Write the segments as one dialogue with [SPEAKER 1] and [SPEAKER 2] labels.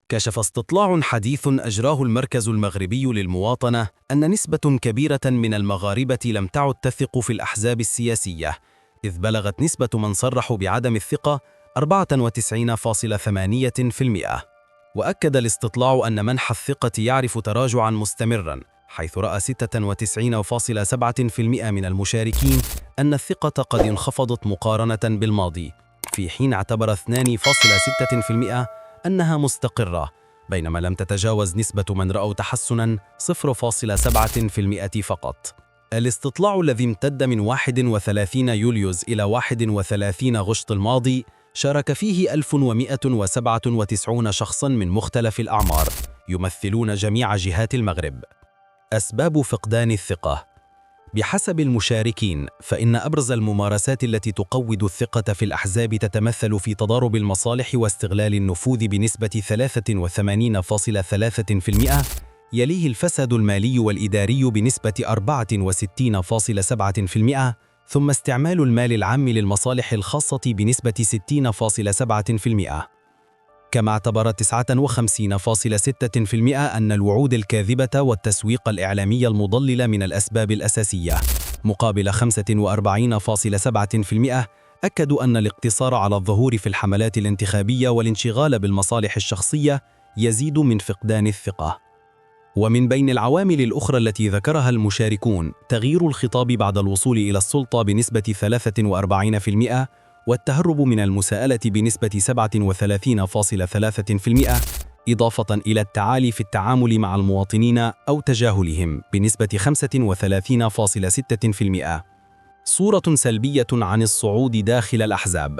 [SPEAKER 1] كشف استطلاع حديث أجراه المركز المغربي للمواطنة أن نسبة كبيرة من المغاربة لم تعد تثق في الأحزاب السياسية، إذ بلغت نسبة من صرحوا بعدم الثقة 94.8%. وأكد الاستطلاع أن منح الثقة يعرف تراجعاً مستمراً، حيث رأى 96.7% من المشاركين أن الثقة قد انخفضت مقارنة بالماضي، في حين اعتبر 2.6% أنها مستقرة، بينما لم تتجاوز نسبة من رأوا تحسناً 0.7% فقط. الاستطلاع الذي امتد من 31 يوليوز إلى 31 غشت الماضي شارك فيه 1197 شخصاً من مختلف الأعمار، يمثلون جميع جهات المغرب. أسباب فقدان الثقة. بحسب المشاركين، فإن أبرز الممارسات التي تقوض الثقة في الأحزاب تتمثل في تضارب المصالح واستغلال النفوذ بنسبة 83.3%، يليه الفساد المالي والإداري بنسبة 64.7%، ثم استعمال المال العام للمصالح الخاصة بنسبة 60.7%. كما اعتبر 59.6% أن الوعود الكاذبة والتسويق الإعلامي المضلل من الأسباب الأساسية، مقابل 45.7% أكدوا أن الاقتصار على الظهور في الحملات الانتخابية والانشغال بالمصالح الشخصية يزيد من فقدان الثقة. ومن بين العوامل الأخرى التي ذكرها المشاركون تغيير الخطاب بعد الوصول إلى السلطة بنسبة 43%، والتهرب من المساءلة بنسبة 37.3%، إضافة إلى التعالي في التعامل مع المواطنين أو تجاهلهم بنسبة 35.6%. صورة سلبية عن الصعود داخل الأحزاب.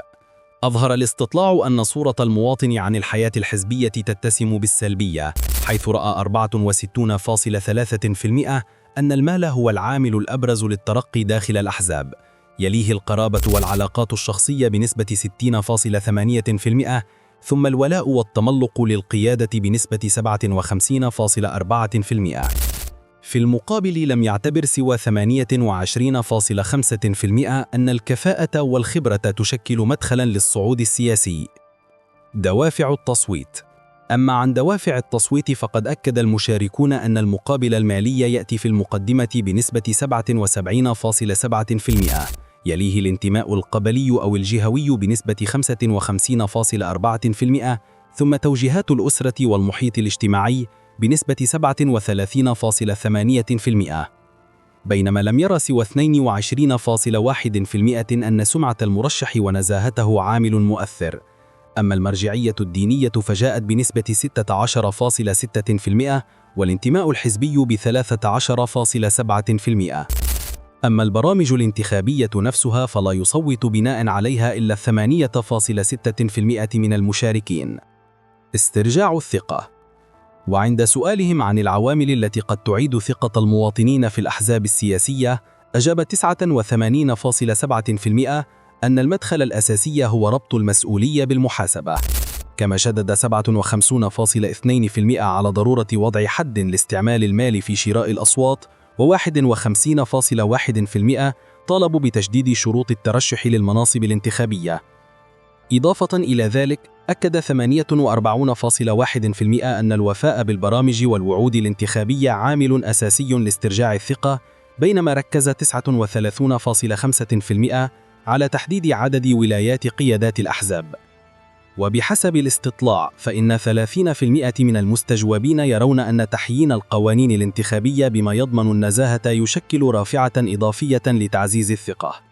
[SPEAKER 1] أظهر الاستطلاع أن صورة المواطن عن الحياة الحزبية تتسم بالسلبية، حيث رأى 64.3% أن المال هو العامل الأبرز للترقي داخل الأحزاب، يليه القرابة والعلاقات الشخصية بنسبة 60.8%، ثم الولاء والتملق للقيادة بنسبة 57.4%. في المقابل لم يعتبر سوى 28.5% أن الكفاءة والخبرة تشكل مدخلاً للصعود السياسي. دوافع التصويت. أما عن دوافع التصويت فقد أكد المشاركون أن المقابل المالي يأتي في المقدمة بنسبة 77.7%، يليه الانتماء القبلي أو الجهوي بنسبة 55.4%، ثم توجيهات الأسرة والمحيط الاجتماعي بنسبة 37.8%، بينما لم يرى سوى 22.1% أن سمعة المرشح ونزاهته عامل مؤثر. أما المرجعية الدينية فجاءت بنسبة 16.6%، والانتماء الحزبي ب13.7%. أما البرامج الانتخابية نفسها فلا يصوت بناء عليها إلا 8.6% من المشاركين. استرجاع الثقة. وعند سؤالهم عن العوامل التي قد تعيد ثقة المواطنين في الأحزاب السياسية، أجاب 89.7% أن المدخل الأساسي هو ربط المسؤولية بالمحاسبة. كما شدد 57.2% على ضرورة وضع حد لاستعمال المال في شراء الأصوات، و51.1% طالبوا بتجديد شروط الترشح للمناصب الانتخابية. إضافة إلى ذلك، أكد 48.1% أن الوفاء بالبرامج والوعود الانتخابية عامل أساسي لاسترجاع الثقة، بينما ركز 39.5% على تحديد عدد ولايات قيادات الأحزاب. وبحسب الاستطلاع فإن 30% من المستجوبين يرون أن تحيين القوانين الانتخابية بما يضمن النزاهة يشكل رافعة إضافية لتعزيز الثقة.